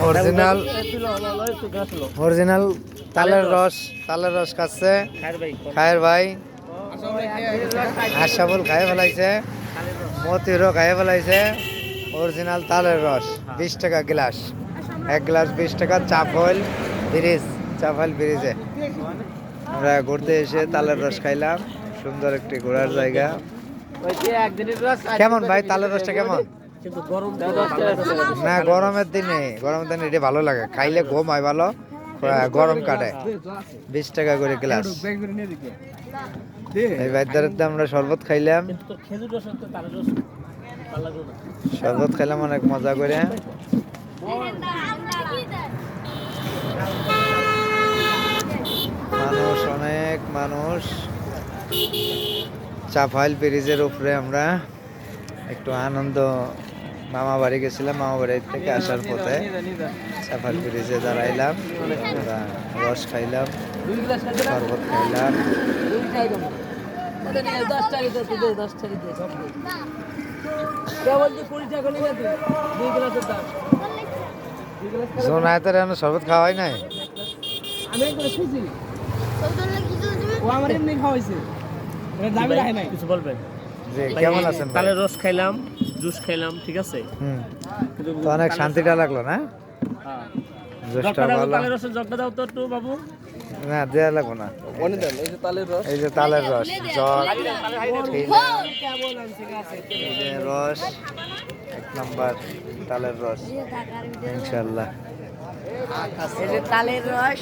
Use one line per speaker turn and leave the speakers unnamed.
Original original তালের রস খাচ্ছে খায়ের ভাই। আশাফুল খাইয়ে ফেলাইছে, মতিরও খাইয়ে ফেলাইছে। অরিজিনাল তালের রস 20 টাকা গ্লাস, 1 গ্লাস 20 টাকা। চাপাইল ব্রিজে আমরা ঘুরতে এসে তালের রস খাইলাম। সুন্দর একটি ঘোরার জায়গা। কেমন ভাই তালের রসটা কেমন? না গরমের দিনে এটা ভালো লাগে, খাইলে ঘুম হয় ভালো, গরম কাটে। 20 টাকা করে গ্লাস। এই বাইদার আমরা শরবত খাইলাম, অনেক মজা করে। অনেক মানুষ। চাপাইল ব্রিজের উপরে আমরা একটু আনন্দ, মামা বাড়ি গেছিলাম, মামা বাড়ি থেকে আসার পথে চাপাইল ব্রিজে দাঁড়াইলাম, আমরা রস খাইলাম, শরবত খাইলাম। জোনায়েতের এখন শরবত খাওয়াই নাই।
কিছু বলবেন?
কেমন আছেন?
তালের রস খাইলাম, জুস খাইলাম, ঠিক আছে।
তো অনেক শান্তিটা লাগলো না?
তালের রসের জগটা দাও তো একটু বাবু।
না দেয়া লাগবো না। এই যে তালের রস জগ, রস 1 নাম্বার তালের রস ইনশাল্লাহ।
তালের রস